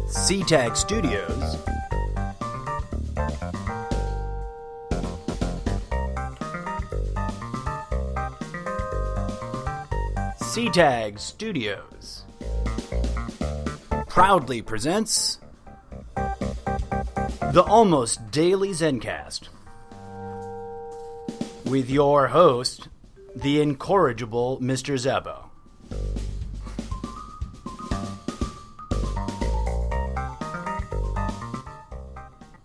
SeaTag Studios SeaTag Studios proudly presents the Almost Daily Zencast with your host, the incorrigible Mr. Zeppo.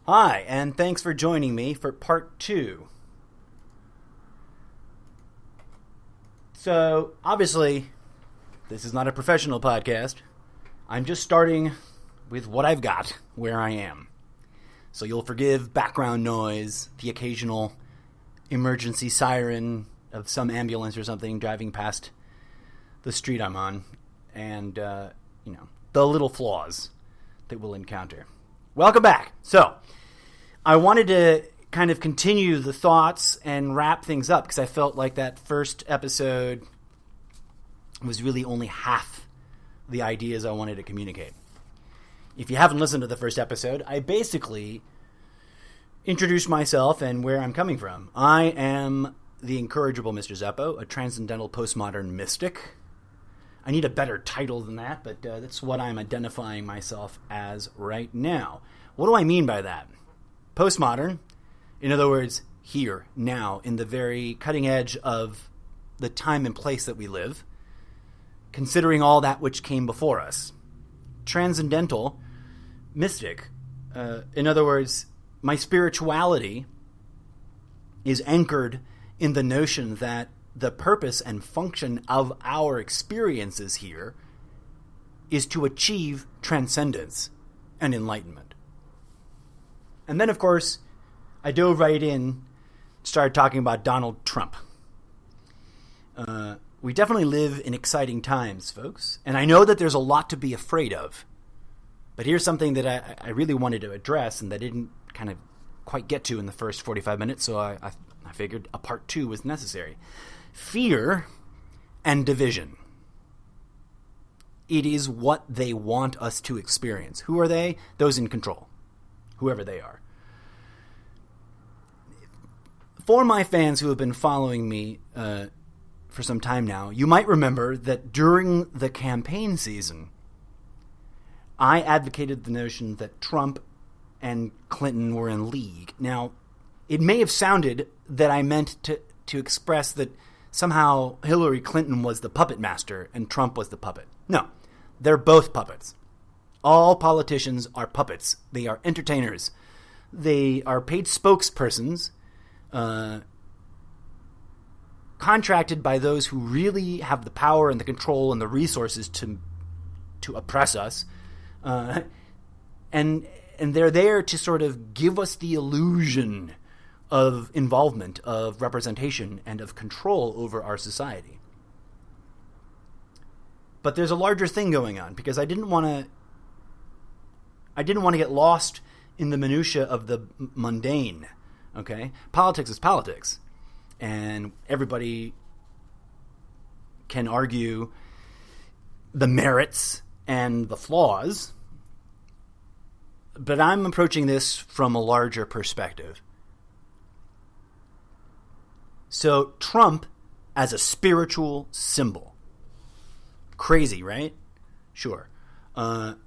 Hi, and thanks for joining me for part 2. So, obviously, this is not a professional podcast. I'm just starting with what I've got, where I am. So you'll forgive background noise, the occasional emergency siren of some ambulance or something driving past the street I'm on, and, the little flaws that we'll encounter. Welcome back. So, I wanted to kind of continue the thoughts and wrap things up because I felt like that first episode was really only half the ideas I wanted to communicate. If you haven't listened to the first episode, I basically introduced myself and where I'm coming from. I am the incorrigible Mr. Zeppo, a transcendental postmodern mystic. I need a better title than that, but that's what I'm identifying myself as right now. What do I mean by that? Postmodern, in other words, here, now, in the very cutting edge of the time and place that we live, considering all that which came before us. Transcendental, mystic, in other words, my spirituality is anchored in the notion that the purpose and function of our experiences here is to achieve transcendence and enlightenment. And then, of course, I dove right in, started talking about Donald Trump. We definitely live in exciting times, folks. And I know that there's a lot to be afraid of. But here's something that I really wanted to address and that I didn't kind of quite get to in the first 45 minutes, so I figured a part 2 was necessary. Fear and division. It is what they want us to experience. Who are they? Those in control. Whoever they are. For my fans who have been following me for some time now, you might remember that during the campaign season, I advocated the notion that Trump and Clinton were in league. Now, it may have sounded that I meant to express that somehow Hillary Clinton was the puppet master and Trump was the puppet. No, they're both puppets. All politicians are puppets. They are entertainers. They are paid spokespersons, contracted by those who really have the power and the control and the resources to oppress us. And they're there to sort of give us the illusion of involvement, of representation, and of control over our society. But there's a larger thing going on because I didn't want to get lost in the minutia of the mundane. Okay? Politics is politics. And everybody can argue the merits and the flaws. But I'm approaching this from a larger perspective. So, Trump as a spiritual symbol. Crazy, right? Sure. But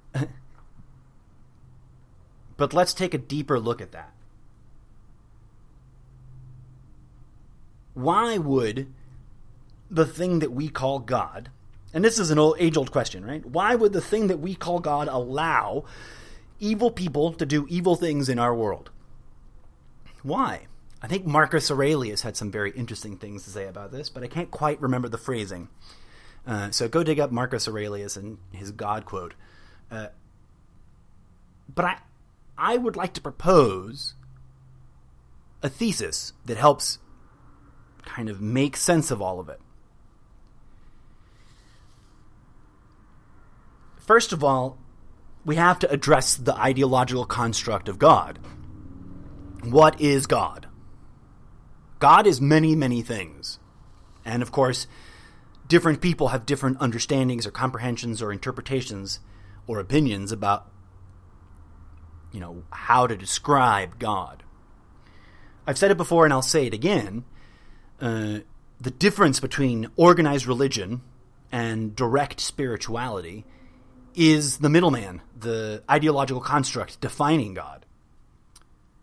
let's take a deeper look at that. Why would the thing that we call God, and this is an age-old question, right? Why would the thing that we call God allow evil people to do evil things in our world? Why? I think Marcus Aurelius had some very interesting things to say about this, but I can't quite remember the phrasing. So go dig up Marcus Aurelius and his God quote. But I would like to propose a thesis that helps kind of make sense of all of it. First of all, we have to address the ideological construct of God. What is God? God is many, many things. And of course, different people have different understandings or comprehensions or interpretations or opinions about, how to describe God. I've said it before and I'll say it again. The difference between organized religion and direct spirituality is the middleman, the ideological construct defining God.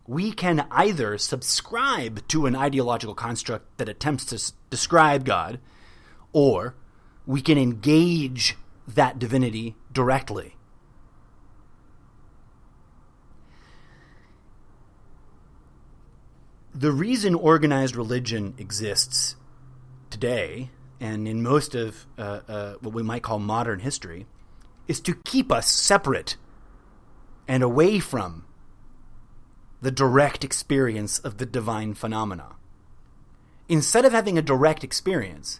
We can either subscribe to an ideological construct that attempts to describe God, or we can engage that divinity directly. The reason organized religion exists today, and in most of what we might call modern history, is to keep us separate and away from the direct experience of the divine phenomena. Instead of having a direct experience,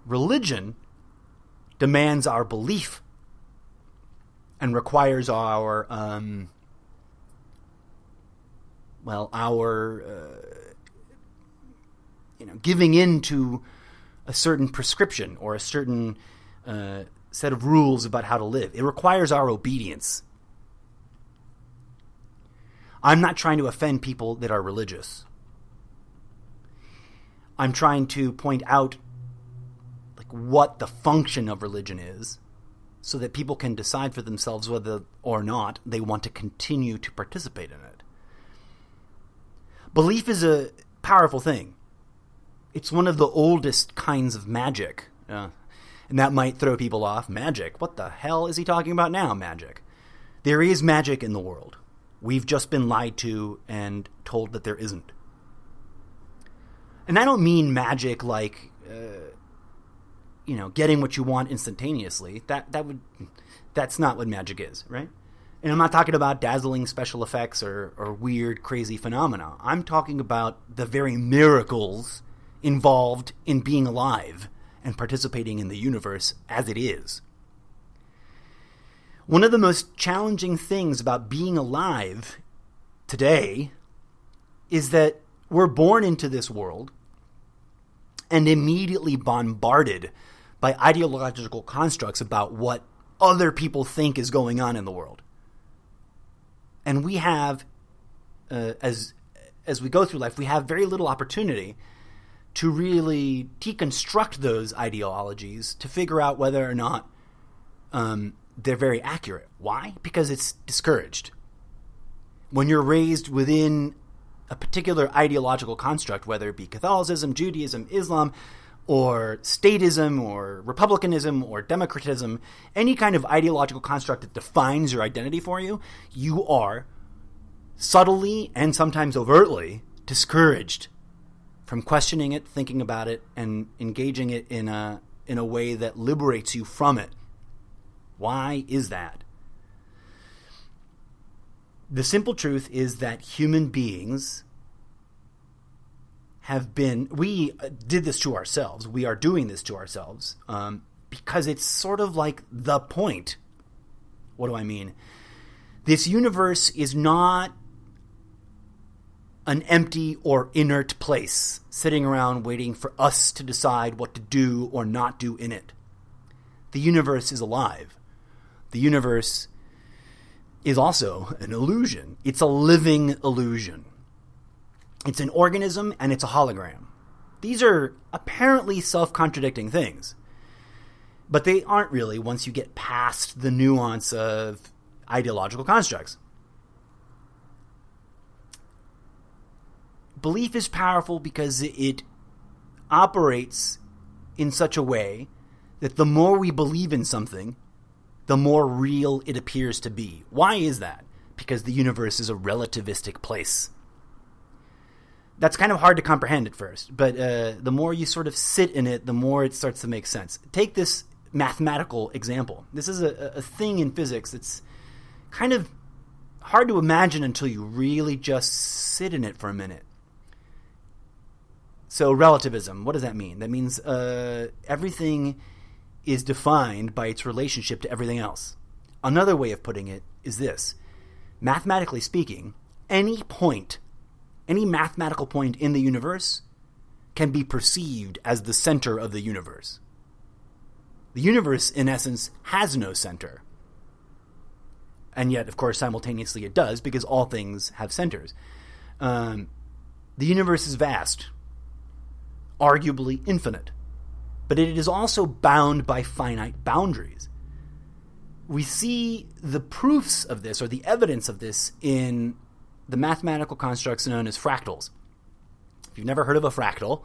religion demands our belief and requires our giving in to a certain prescription or a certain set of rules about how to live. It requires our obedience. I'm not trying to offend people that are religious. I'm trying to point out what the function of religion is so that people can decide for themselves whether or not they want to continue to participate in it. Belief is a powerful thing. It's one of the oldest kinds of magic. And that might throw people off. Magic? What the hell is he talking about now, magic? There is magic in the world. We've just been lied to and told that there isn't. And I don't mean magic like, getting what you want instantaneously. That's not what magic is, right? And I'm not talking about dazzling special effects or weird, crazy phenomena. I'm talking about the very miracles involved in being alive and participating in the universe as it is. One of the most challenging things about being alive today is that we're born into this world and immediately bombarded by ideological constructs about what other people think is going on in the world. And we have, as we go through life, we have very little opportunity to really deconstruct those ideologies to figure out whether or not they're very accurate. Why? Because it's discouraged. When you're raised within a particular ideological construct, whether it be Catholicism, Judaism, Islam, or statism, or republicanism, or democratism, any kind of ideological construct that defines your identity for you, you are subtly and sometimes overtly discouraged from questioning it, thinking about it, and engaging it in a way that liberates you from it. Why is that? The simple truth is that human beings we did this to ourselves. We are doing this to ourselves because it's sort of like the point. What do I mean? This universe is not an empty or inert place sitting around waiting for us to decide what to do or not do in it. The universe is alive. The universe is also an illusion. It's a living illusion. It's an organism and it's a hologram. These are apparently self-contradicting things, but they aren't really once you get past the nuance of ideological constructs. Belief is powerful because it operates in such a way that the more we believe in something, the more real it appears to be. Why is that? Because the universe is a relativistic place. That's kind of hard to comprehend at first, but the more you sort of sit in it, the more it starts to make sense. Take this mathematical example. This is a thing in physics that's kind of hard to imagine until you really just sit in it for a minute. So relativism, what does that mean? That means everything is defined by its relationship to everything else. Another way of putting it is this. Mathematically speaking, any mathematical point in the universe can be perceived as the center of the universe. The universe, in essence, has no center. And yet, of course, simultaneously it does, because all things have centers. The universe is vast, arguably infinite, but it is also bound by finite boundaries. We see the proofs of this, or the evidence of this, in the mathematical constructs known as fractals. If you've never heard of a fractal,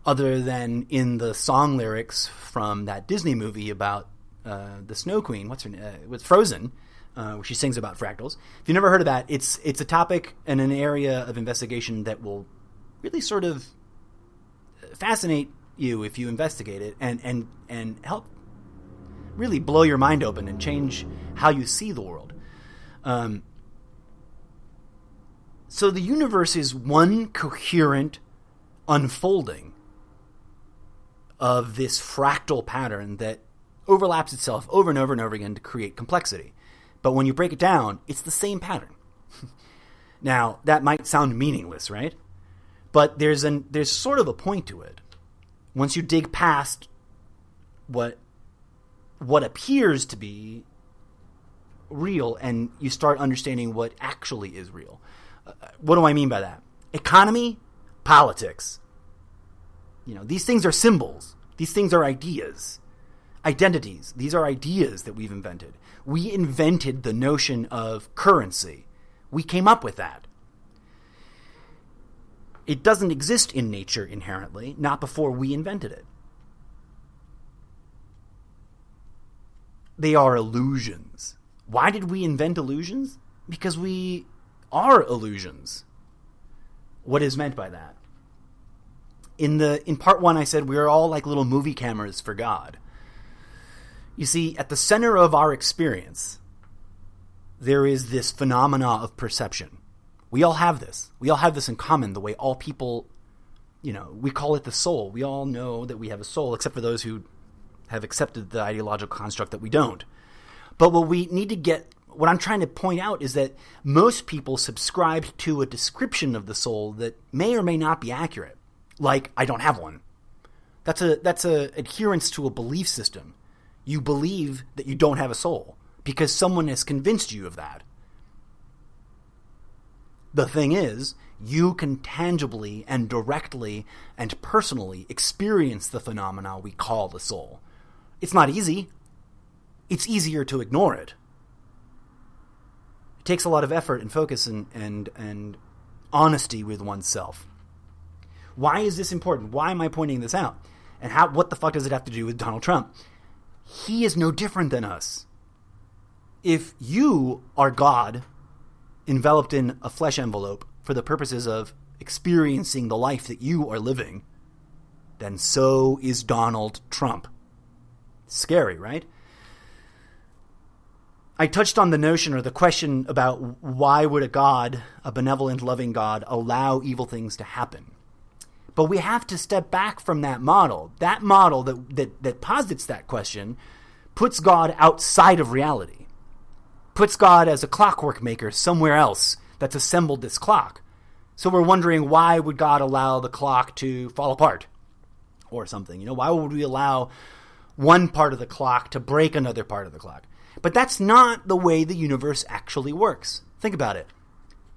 other than in the song lyrics from that Disney movie about the Snow Queen, what's her name? With Frozen, where she sings about fractals. If you've never heard of that, it's a topic and an area of investigation that will really sort of fascinate you if you investigate it, and help really blow your mind open and change how you see the world. So the universe is one coherent unfolding of this fractal pattern that overlaps itself over and over and over again to create complexity. But when you break it down, it's the same pattern. Now, that might sound meaningless, right? But there's sort of a point to it. Once you dig past what appears to be real and you start understanding what actually is real. What do I mean by that? Economy, politics. These things are symbols. These things are ideas. Identities. These are ideas that we've invented. We invented the notion of currency. We came up with that. It doesn't exist in nature inherently, not before we invented it. They are illusions. Why did we invent illusions? Because we are illusions. What is meant by that? In part one, I said we are all like little movie cameras for God. You see, at the center of our experience, there is this phenomena of perception. We all have this. We all have this in common, the way all people, we call it the soul. We all know that we have a soul, except for those who have accepted the ideological construct that we don't. But what I'm trying to point out is that most people subscribe to a description of the soul that may or may not be accurate. Like, I don't have one. That's a adherence to a belief system. You believe that you don't have a soul because someone has convinced you of that. The thing is, you can tangibly and directly and personally experience the phenomena we call the soul. It's not easy. It's easier to ignore it. It takes a lot of effort and focus and honesty with oneself. Why is this important? Why am I pointing this out? And what the fuck does it have to do with Donald Trump? He is no different than us. If you are God, enveloped in a flesh envelope for the purposes of experiencing the life that you are living, then so is Donald Trump. Scary, right? I touched on the notion or the question about why would a benevolent, loving God, allow evil things to happen? But we have to step back from that model. That model that posits that question puts God outside of reality. Puts God as a clockwork maker somewhere else that's assembled this clock. So we're wondering, why would God allow the clock to fall apart or something? Why would we allow one part of the clock to break another part of the clock? But that's not the way the universe actually works. Think about it.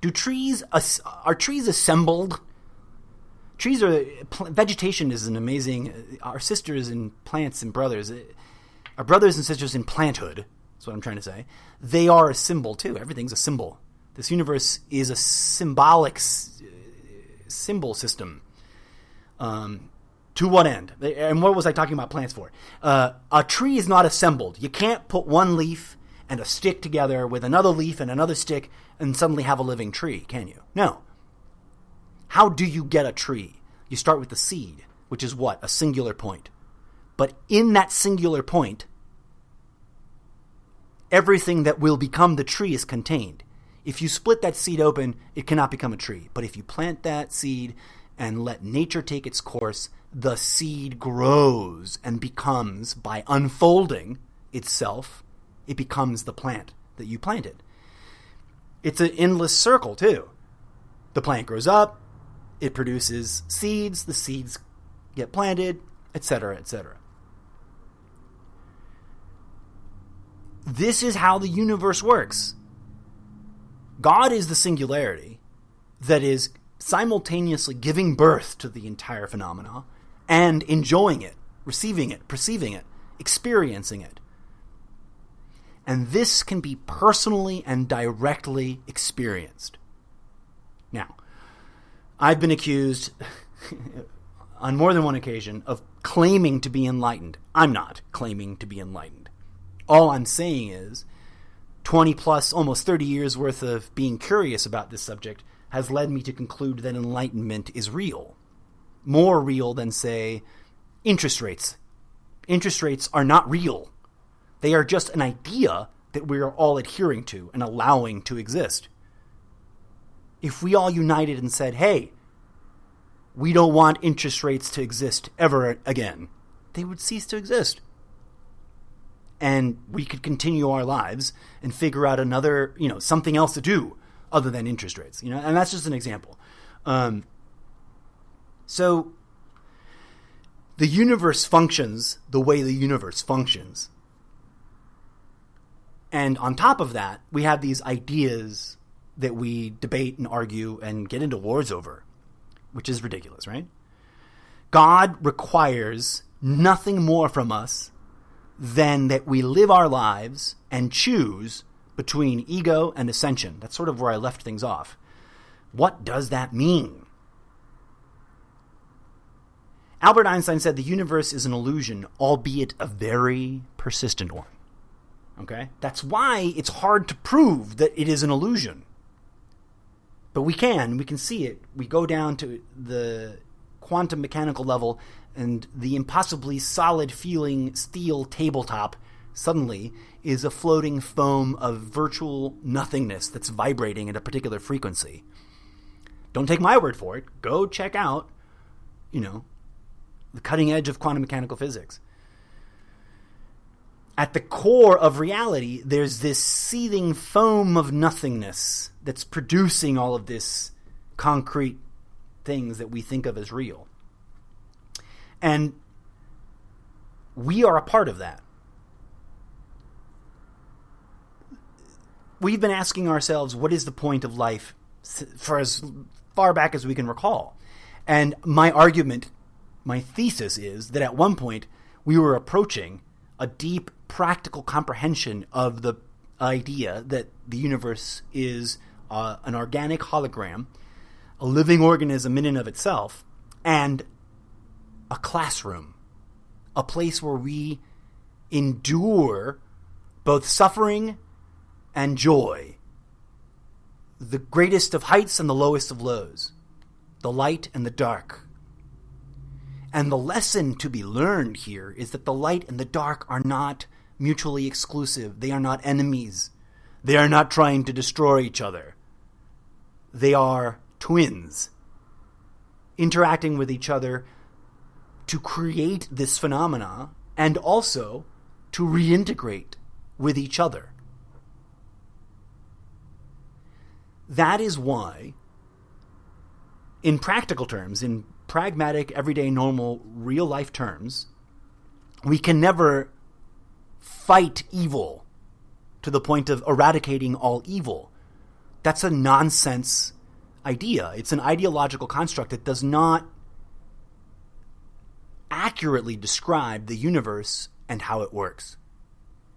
Are trees assembled? Vegetation is an amazing, our sisters in plants and brothers, our brothers and sisters in planthood, that's what I'm trying to say. They are a symbol too. Everything's a symbol. This universe is a symbolic symbol system. To what end? And what was I talking about plants for? A tree is not assembled. You can't put one leaf and a stick together with another leaf and another stick and suddenly have a living tree, can you? No. How do you get a tree? You start with the seed, which is what? A singular point. But in that singular point, everything that will become the tree is contained. If you split that seed open, it cannot become a tree. But if you plant that seed and let nature take its course, the seed grows and becomes, by unfolding itself, it becomes the plant that you planted. It's an endless circle, too. The plant grows up, It produces seeds, the seeds get planted, etc., etc. This is how the universe works. God is the singularity that is simultaneously giving birth to the entire phenomena and enjoying it, receiving it, perceiving it, experiencing it. And this can be personally and directly experienced. Now, I've been accused on more than one occasion of claiming to be enlightened. I'm not claiming to be enlightened. All I'm saying is 20 plus, almost 30 years worth of being curious about this subject has led me to conclude that enlightenment is real. More real than, say, interest rates. Interest rates are not real. They are just an idea that we are all adhering to and allowing to exist. If we all united and said, hey, we don't want interest rates to exist ever again, they would cease to exist. And we could continue our lives and figure out another, something else to do other than interest rates, and that's just an example. So the universe functions the way the universe functions. And on top of that, we have these ideas that we debate and argue and get into wars over, which is ridiculous, right? God requires nothing more from us than that we live our lives and choose between ego and ascension. That's sort of where I left things off. What does that mean? Albert Einstein said the universe is an illusion, albeit a very persistent one. Okay? That's why it's hard to prove that it is an illusion. But we can see it. We go down to the quantum mechanical level, and the impossibly solid feeling steel tabletop suddenly is a floating foam of virtual nothingness that's vibrating at a particular frequency. Don't take my word for it. Go check out, the cutting edge of quantum mechanical physics. At the core of reality, there's this seething foam of nothingness that's producing all of this concrete things that we think of as real. And we are a part of that. We've been asking ourselves, what is the point of life for as far back as we can recall? And my argument, my thesis is that at one point we were approaching a deep practical comprehension of the idea that the universe is an organic hologram, a living organism in and of itself, and a classroom, a place where we endure both suffering and joy, the greatest of heights and the lowest of lows, the light and the dark. And the lesson to be learned here is that the light and the dark are not mutually exclusive. They are not enemies. They are not trying to destroy each other. They are twins, interacting with each other to create this phenomena and also to reintegrate with each other. That is why, in practical terms, in pragmatic, everyday, normal, real-life terms, we can never fight evil to the point of eradicating all evil. That's a nonsense idea. It's an ideological construct that does not accurately describe the universe and how it works.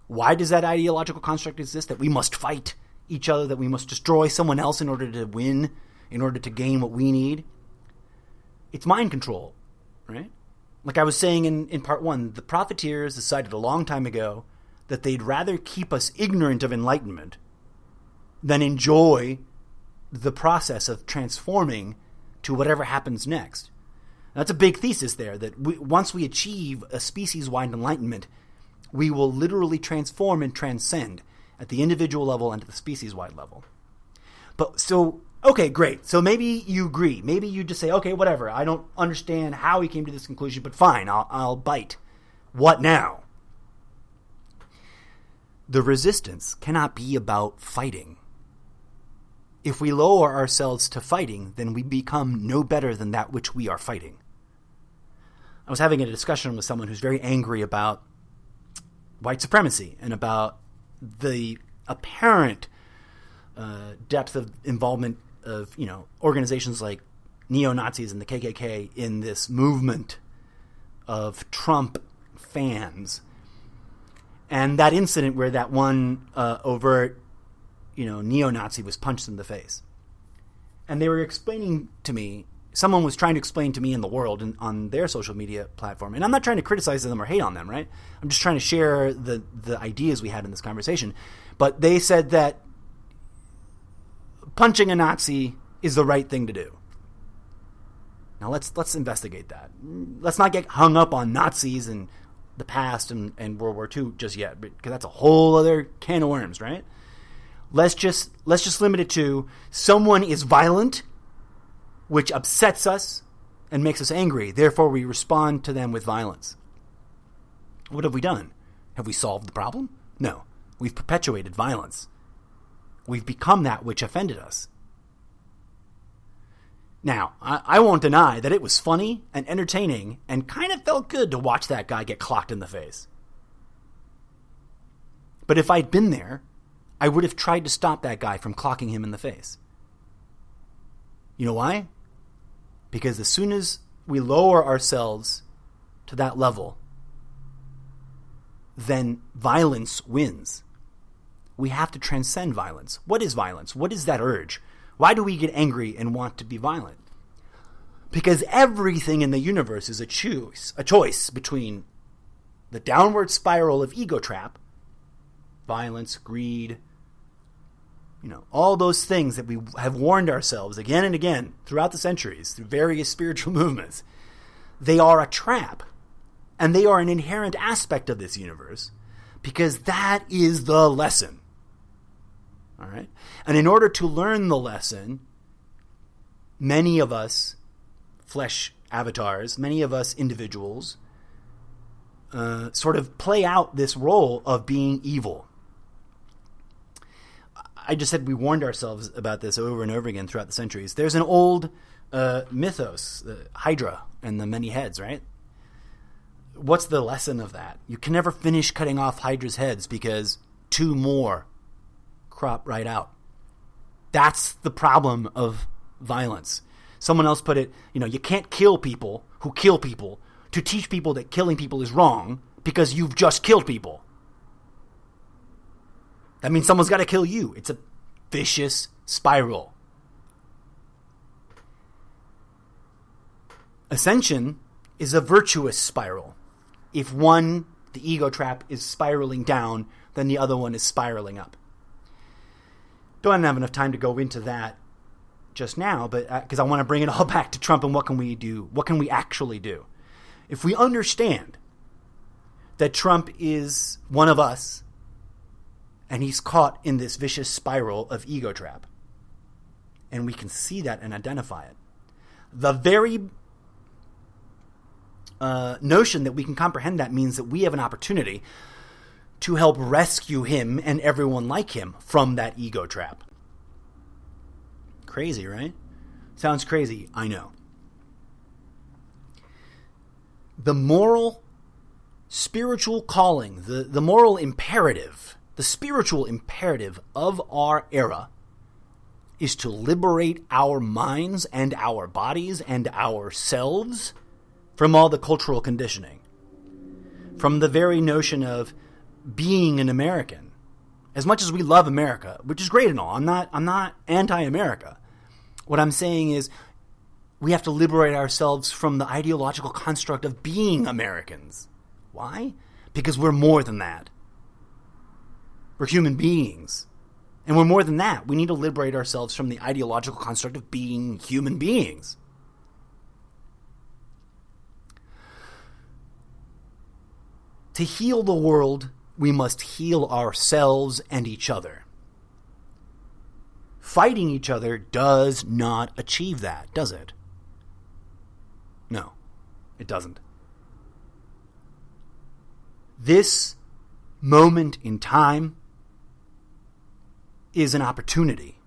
Why does that ideological construct exist? That we must fight each other, that we must destroy someone else in order to win, in order to gain what we need? It's mind control, right? Like I was saying in part one, the profiteers decided a long time ago that they'd rather keep us ignorant of enlightenment than enjoy the process of transforming to whatever happens next. That's a big thesis there, that once we achieve a species-wide enlightenment, we will literally transform and transcend at the individual level and at the species-wide level. But so, okay, great. So maybe you agree. Maybe you just say, okay, whatever. I don't understand how he came to this conclusion, but fine, I'll bite. What now? The resistance cannot be about fighting. if we lower ourselves to fighting, then we become no better than that which we are fighting. I was having a discussion with someone who's very angry about white supremacy and about the apparent depth of involvement of, organizations like neo-Nazis and the KKK in this movement of Trump fans. And that incident where that one overt, neo-Nazi was punched in the face. And they were explaining to me, someone was trying to explain to me in the world and on their social media platform. And I'm not trying to criticize them or hate on them, right? I'm just trying to share the ideas we had in this conversation. But they said that punching a Nazi is the right thing to do. Now let's investigate that. Let's not get hung up on Nazis and the past and World War II just yet, because that's a whole other can of worms, right? Let's just limit it to someone is violent, which upsets us and makes us angry. Therefore, we respond to them with violence. What have we done? Have we solved the problem? No. We've perpetuated violence. We've become that which offended us. Now, I won't deny that it was funny and entertaining and kind of felt good to watch that guy get clocked in the face. But if I'd been there, I would have tried to stop that guy from clocking him in the face. You know why? Because as soon as we lower ourselves to that level, then violence wins. We have to transcend violence. What is violence? What is that urge? Why do we get angry and want to be violent? Because everything in the universe is a choice between the downward spiral of ego trap, violence, greed, all those things that we have warned ourselves again and again throughout the centuries through various spiritual movements. They are a trap, and they are an inherent aspect of this universe because that is the lesson. All right? And in order to learn the lesson, many of us flesh avatars, many of us individuals sort of play out this role of being evil. I just said we warned ourselves about this over and over again throughout the centuries. There's an old mythos, the Hydra and the many heads, right? What's the lesson of that? You can never finish cutting off Hydra's heads because 2 more crop right out. That's the problem of violence. Someone else put it, you can't kill people who kill people to teach people that killing people is wrong because you've just killed people. That means someone's got to kill you. It's a vicious spiral. Ascension is a virtuous spiral. If one, the ego trap, is spiraling down, then the other one is spiraling up. Don't have enough time to go into that just now, but because I want to bring it all back to Trump and what can we do? What can we actually do? If we understand that Trump is one of us, and he's caught in this vicious spiral of ego trap, and we can see that and identify it, the very notion that we can comprehend that means that we have an opportunity to help rescue him and everyone like him from that ego trap. Crazy, right? Sounds crazy, I know. The moral, spiritual calling, the moral imperative, the spiritual imperative of our era is to liberate our minds and our bodies and ourselves from all the cultural conditioning, from the very notion of being an American. As much as we love America, which is great and all, I'm not anti-America. What I'm saying is we have to liberate ourselves from the ideological construct of being Americans. Why? Because we're more than that. We're human beings. And we're more than that. We need to liberate ourselves from the ideological construct of being human beings. To heal the world, we must heal ourselves and each other. Fighting each other does not achieve that, does it? No, it doesn't. This moment in time is an opportunity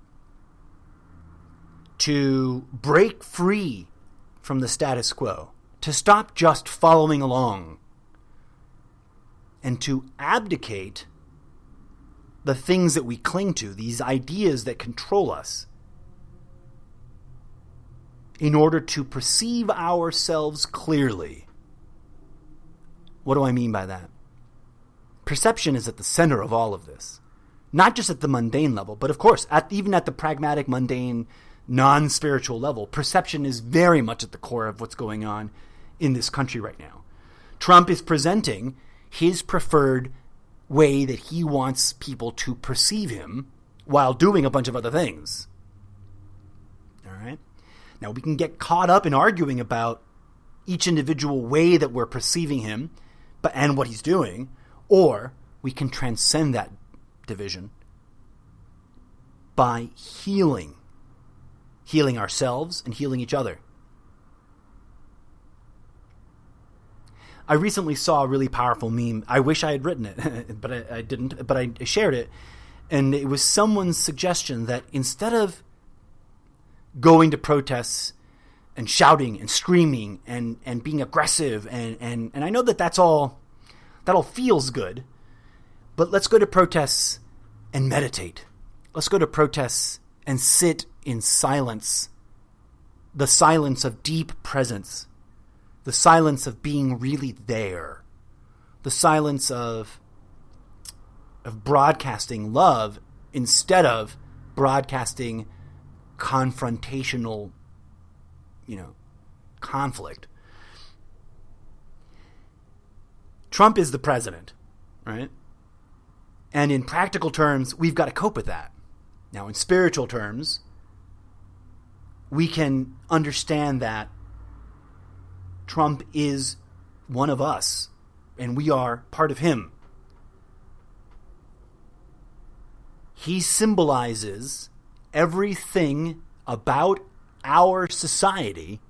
to break free from the status quo, to stop just following along, and to abdicate the things that we cling to, these ideas that control us, in order to perceive ourselves clearly. What do I mean by that? Perception is at the center of all of this. Not just at the mundane level, but of course, even at the pragmatic, mundane, non-spiritual level, perception is very much at the core of what's going on in this country right now. Trump is presenting his preferred way that he wants people to perceive him while doing a bunch of other things. All right? Now, we can get caught up in arguing about each individual way that we're perceiving him and what he's doing, or we can transcend that division by healing ourselves and healing each other. I recently saw a really powerful meme. I wish I had written it, but I didn't. But I shared it, and it was someone's suggestion that instead of going to protests and shouting and screaming and being aggressive and I know that all feels good, but let's go to protests and meditate. Let's go to protests and sit in silence, the silence of deep presence, the silence of being really there, the silence of broadcasting love instead of broadcasting confrontational, conflict. Trump is the president, right? And in practical terms, we've got to cope with that. Now, in spiritual terms, we can understand that Trump is one of us, and we are part of him. He symbolizes everything about our society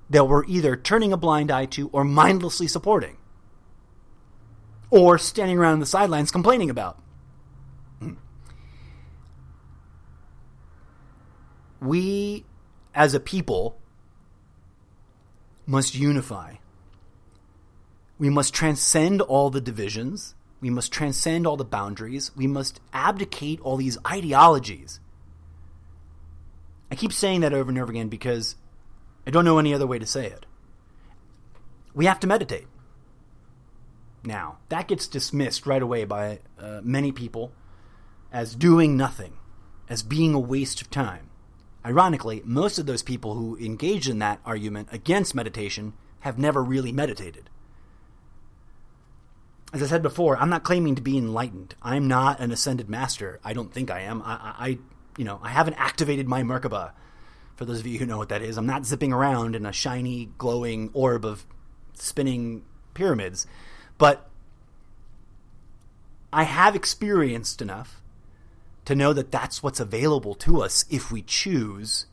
that we're either turning a blind eye to or mindlessly supporting, or standing around the sidelines complaining about. We, as a people, must unify. We must transcend all the divisions. We must transcend all the boundaries. We must abdicate all these ideologies. I keep saying that over and over again because I don't know any other way to say it. We have to meditate. Now, that gets dismissed right away by many people as doing nothing, as being a waste of time. Ironically, most of those people who engage in that argument against meditation have never really meditated. As I said before, I'm not claiming to be enlightened. I'm not an ascended master. I don't think I am. I haven't activated my Merkaba. For those of you who know what that is, I'm not zipping around in a shiny, glowing orb of spinning pyramids. But I have experienced enough to know that that's what's available to us if we choose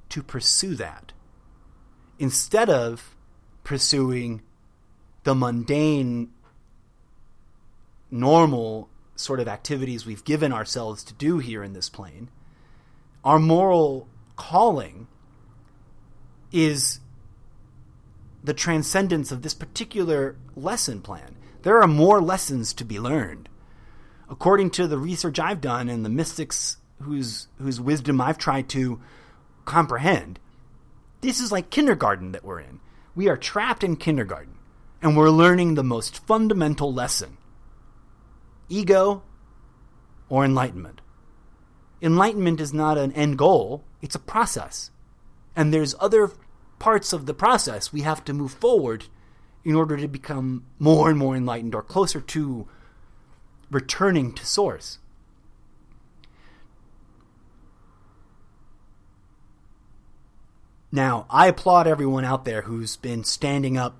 to pursue that. Instead of pursuing the mundane, normal sort of activities we've given ourselves to do here in this plane, our moral calling is the transcendence of this particular lesson plan. There are more lessons to be learned. According to the research I've done and the mystics whose wisdom I've tried to comprehend, this is like kindergarten that we're in. We are trapped in kindergarten, and we're learning the most fundamental lesson: ego or enlightenment. Enlightenment is not an end goal, it's a process. And there's other parts of the process we have to move forward in order to become more and more enlightened or closer to returning to source. Now, I applaud everyone out there who's been standing up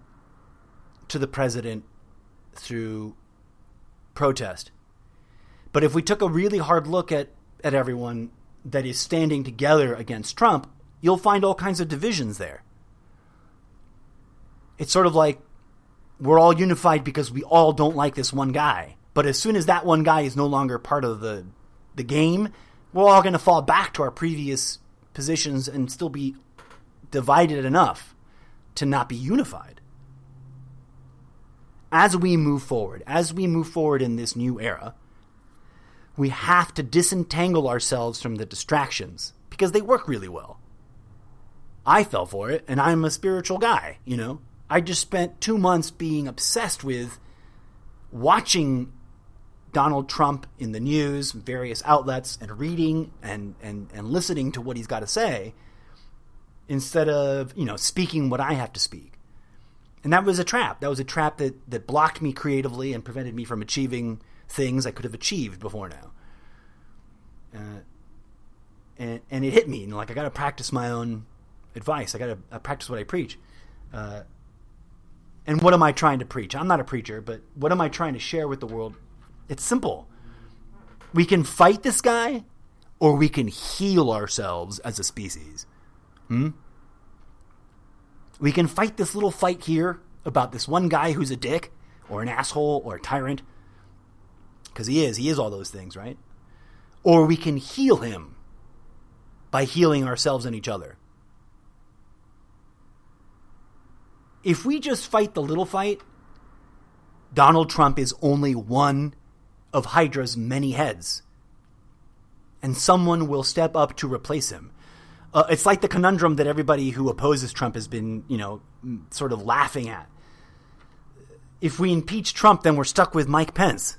to the president through protest. But if we took a really hard look at everyone that is standing together against Trump, you'll find all kinds of divisions there. It's sort of like we're all unified because we all don't like this one guy. But as soon as that one guy is no longer part of the game, we're all going to fall back to our previous positions and still be divided enough to not be unified. As we move forward in this new era, we have to disentangle ourselves from the distractions because they work really well. I fell for it, and I'm a spiritual guy, you know. I just spent 2 months being obsessed with watching Donald Trump in the news, various outlets, and reading and listening to what he's got to say instead of, you know, speaking what I have to speak. And that was a trap. That was a trap that blocked me creatively and prevented me from achieving things I could have achieved before now. And it hit me. Like, I got to practice my own advice. I got to practice what I preach. And what am I trying to preach? I'm not a preacher, but what am I trying to share with the world? It's simple. We can fight this guy, or we can heal ourselves as a species. We can fight this little fight here about this one guy who's a dick, or an asshole, or a tyrant. Because he is all those things, right? Or we can heal him by healing ourselves and each other. If we just fight the little fight, Donald Trump is only one of Hydra's many heads. And someone will step up to replace him. It's like the conundrum that everybody who opposes Trump has been, you know, sort of laughing at. If we impeach Trump, then we're stuck with Mike Pence.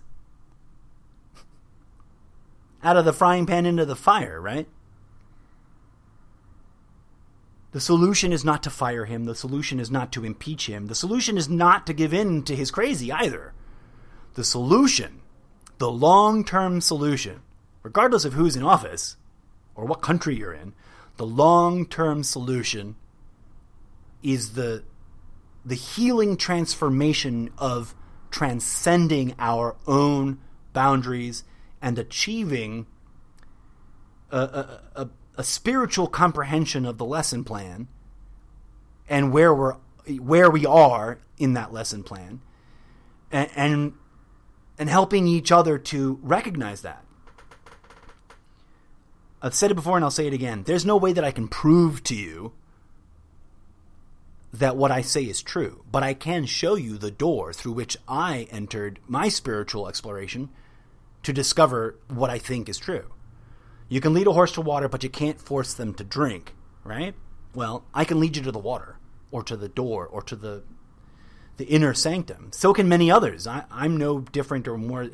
Out of the frying pan into the fire, right? The solution is not to fire him. The solution is not to impeach him. The solution is not to give in to his crazy either. The solution, the long-term solution, regardless of who's in office or what country you're in, the long-term solution is the healing transformation of transcending our own boundaries and achieving a spiritual comprehension of the lesson plan and where we are in that lesson plan, and helping each other to recognize that. I've said it before and I'll say it again. There's no way that I can prove to you that what I say is true, but I can show you the door through which I entered my spiritual exploration to discover what I think is true. You can lead a horse to water, but you can't force them to drink, right? Well, I can lead you to the water, or to the door, or to the inner sanctum. So can many others. I'm no different or more,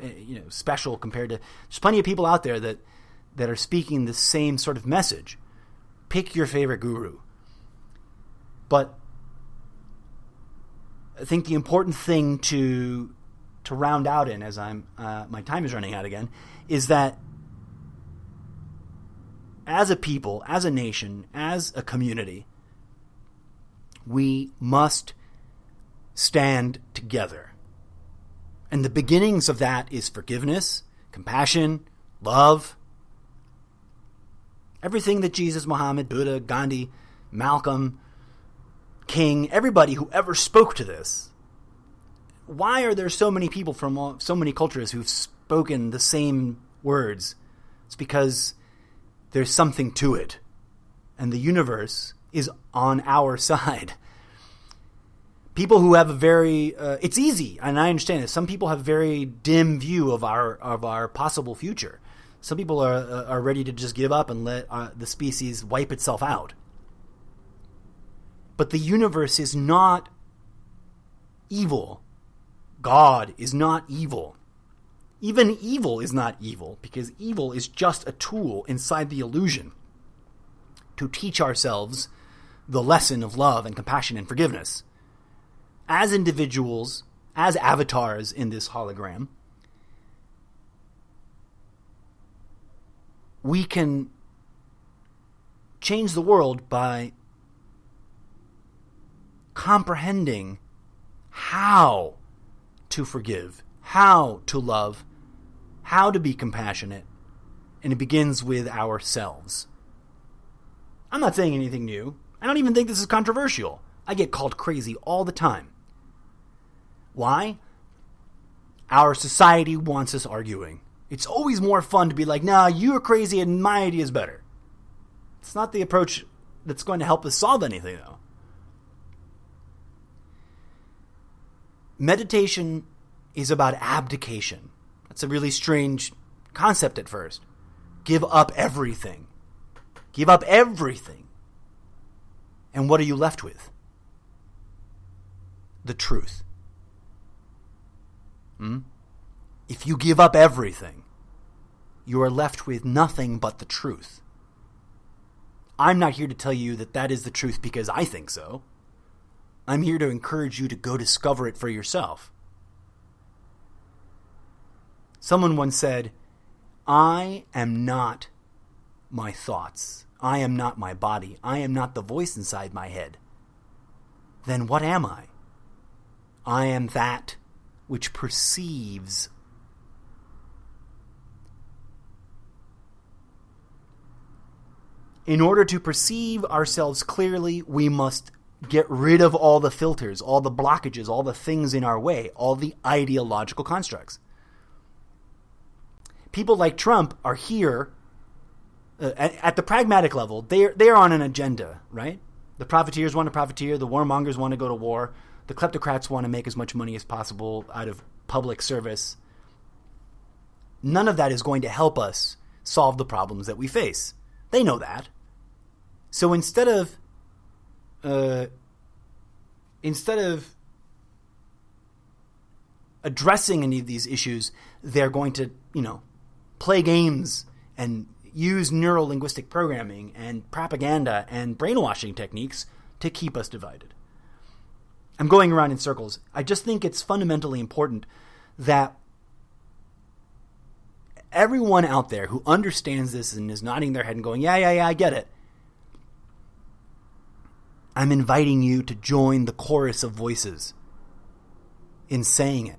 special compared to. There's plenty of people out there that are speaking the same sort of message. Pick your favorite guru. But I think the important thing to round out in, as my time is running out again, is that as a people, as a nation, as a community, we must stand together. And the beginnings of that is forgiveness, compassion, love. Everything that Jesus, Muhammad, Buddha, Gandhi, Malcolm, King, everybody who ever spoke to this. Why are there so many people from so many cultures who've spoken the same words? It's because there's something to it. And the universe is on our side. People who have a very... it's easy, and I understand this. Some people have a very dim view of our possible future. Some people are ready to just give up and let the species wipe itself out. But the universe is not evil. God is not evil. Even evil is not evil, because evil is just a tool inside the illusion to teach ourselves the lesson of love and compassion and forgiveness. As individuals, as avatars in this hologram, we can change the world by comprehending how to forgive, how to love, how to be compassionate, and it begins with ourselves. I'm not saying anything new. I don't even think this is controversial. I get called crazy all the time. Why? Our society wants us arguing. It's always more fun to be like, nah, you're crazy and my idea is better. It's not the approach that's going to help us solve anything, though. Meditation is about abdication. That's a really strange concept at first. Give up everything. Give up everything. And what are you left with? The truth. If you give up everything, you are left with nothing but the truth. I'm not here to tell you that that is the truth because I think so. I'm here to encourage you to go discover it for yourself. Someone once said, I am not my thoughts. I am not my body. I am not the voice inside my head. Then what am I? I am that which perceives. In order to perceive ourselves clearly, we must get rid of all the filters, all the blockages, all the things in our way, all the ideological constructs. People like Trump are here at the pragmatic level. They're on an agenda, right? The profiteers want to profiteer. The warmongers want to go to war. The kleptocrats want to make as much money as possible out of public service. None of that is going to help us solve the problems that we face. They know that. So instead of addressing any of these issues, they're going to, play games and use neuro-linguistic programming and propaganda and brainwashing techniques to keep us divided. I'm going around in circles. I just think it's fundamentally important that everyone out there who understands this and is nodding their head and going, yeah, I get it. I'm inviting you to join the chorus of voices in saying it.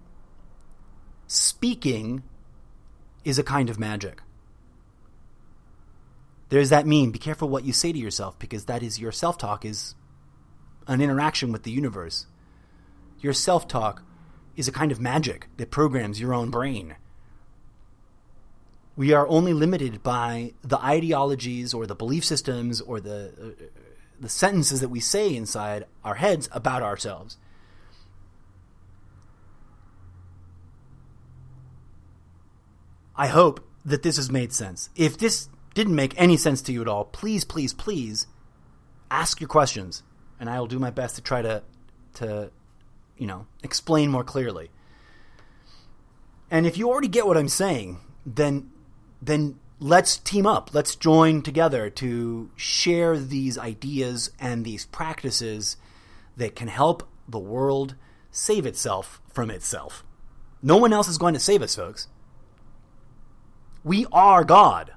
Speaking is a kind of magic. There's that meme, be careful what you say to yourself, because that is your self-talk is an interaction with the universe. Your self-talk is a kind of magic that programs your own brain. We are only limited by the ideologies or the belief systems or the sentences that we say inside our heads about ourselves. I hope that this has made sense. If this didn't make any sense to you at all, please, please, please ask your questions, and I will do my best to try to explain more clearly. And if you already get what I'm saying, then let's team up. Let's join together to share these ideas and these practices that can help the world save itself from itself. No one else is going to save us, folks. We are God.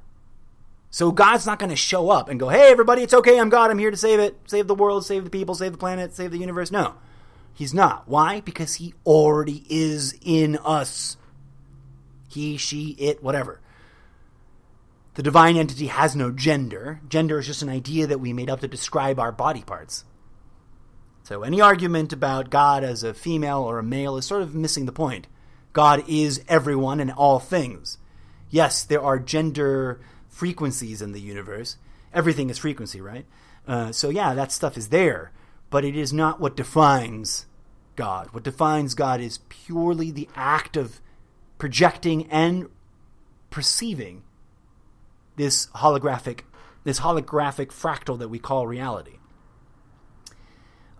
So God's not going to show up and go, hey, everybody, it's okay, I'm God, I'm here to save it. Save the world, save the people, save the planet, save the universe. No, he's not. Why? Because he already is in us. He, she, it, whatever. The divine entity has no gender. Gender is just an idea that we made up to describe our body parts. So any argument about God as a female or a male is sort of missing the point. God is everyone and all things. Yes, there are gender frequencies in the universe. Everything is frequency, right? So yeah, that stuff is there. But it is not what defines God. What defines God is purely the act of projecting and perceiving this holographic fractal that we call reality.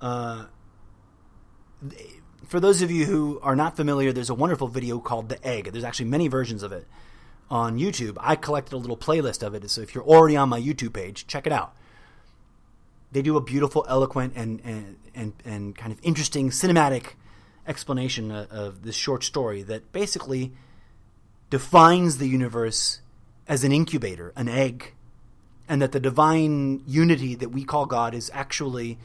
For those of you who are not familiar, there's a wonderful video called The Egg. There's actually many versions of it on YouTube. I collected a little playlist of it, so if you're already on my YouTube page, check it out. They do a beautiful, eloquent, and kind of interesting cinematic explanation of this short story that basically defines the universe as an incubator, an egg, and that the divine unity that we call God is actually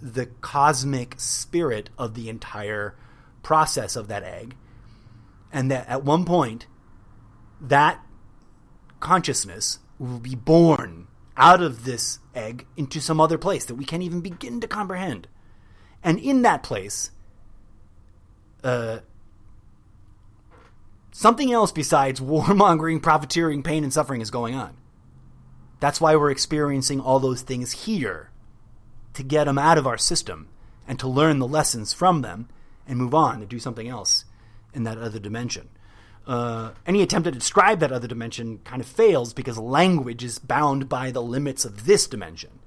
the cosmic spirit of the entire process of that egg, and that at one point that consciousness will be born out of this egg into some other place that we can't even begin to comprehend. And in that place, something else besides warmongering, profiteering, pain, and suffering is going on. That's why we're experiencing all those things here, to get them out of our system and to learn the lessons from them and move on to do something else in that other dimension. Any attempt to describe that other dimension kind of fails because language is bound by the limits of this dimension.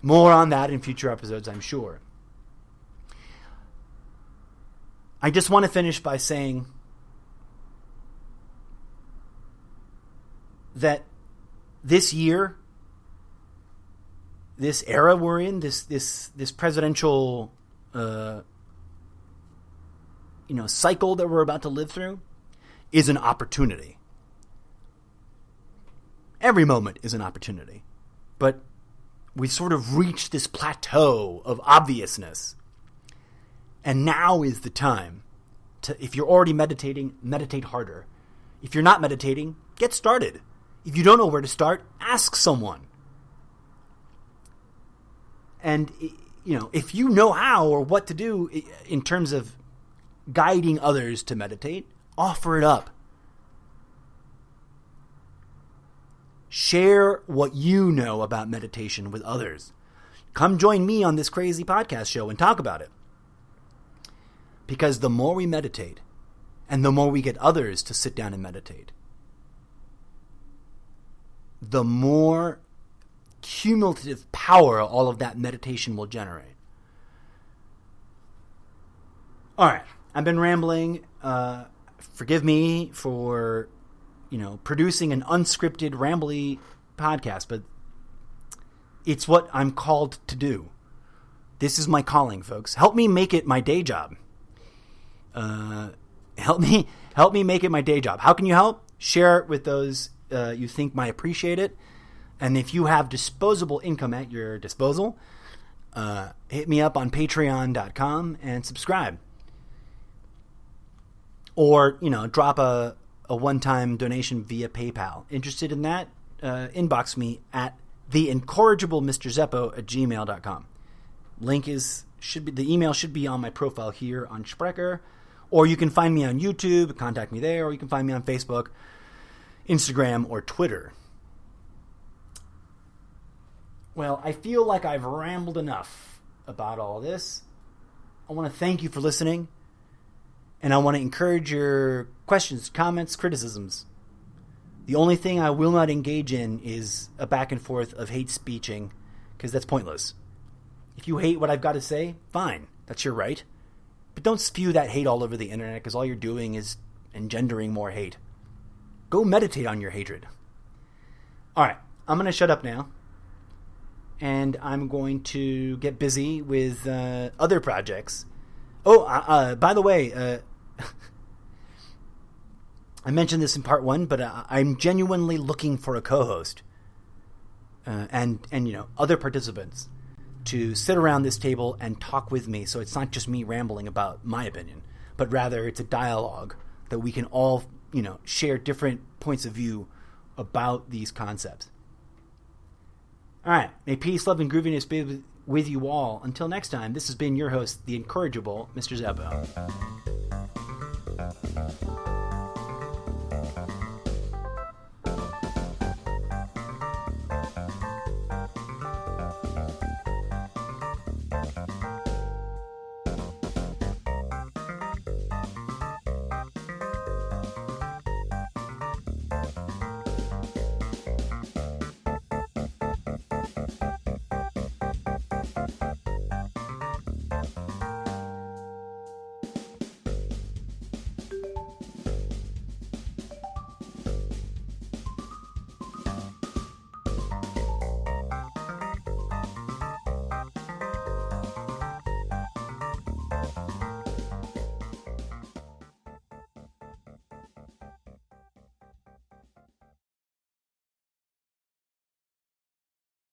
More on that in future episodes, I'm sure. I just want to finish by saying that this year, this era we're in, this presidential cycle that we're about to live through is an opportunity. Every moment is an opportunity. But we sort of reached this plateau of obviousness. And now is the time to, if you're already meditating, meditate harder. If you're not meditating, get started. If you don't know where to start, ask someone. And, if you know how or what to do in terms of guiding others to meditate, offer it up. Share what you know about meditation with others. Come join me on this crazy podcast show and talk about it. Because the more we meditate, and the more we get others to sit down and meditate, the more cumulative power all of that meditation will generate. All right, I've been rambling. Forgive me for, producing an unscripted, rambly podcast, but it's what I'm called to do. This is my calling, folks. Help me make it my day job. Help me make it my day job. How can you help? Share it with those you think might appreciate it. And if you have disposable income at your disposal, hit me up on patreon.com and subscribe. Or, drop a one-time donation via PayPal. Interested in that? Inbox me at theincorrigiblemrzeppo@gmail.com. The email should be on my profile here on Sprecher. Or you can find me on YouTube, contact me there, or you can find me on Facebook, Instagram, or Twitter. Well, I feel like I've rambled enough about all this. I want to thank you for listening, and I want to encourage your questions, comments, criticisms. The only thing I will not engage in is a back and forth of hate speeching, because that's pointless. If you hate what I've got to say, fine, that's your right. But don't spew that hate all over the internet, because all you're doing is engendering more hate. Go meditate on your hatred. All right, I'm going to shut up now. And I'm going to get busy with other projects. Oh, by the way, I mentioned this in part 1, but I'm genuinely looking for a co-host and other participants to sit around this table and talk with me. So it's not just me rambling about my opinion, but rather it's a dialogue that we can all share different points of view about these concepts. All right. May peace, love, and grooviness be with you all. Until next time, this has been your host, the incorrigible Mr. Zeppo.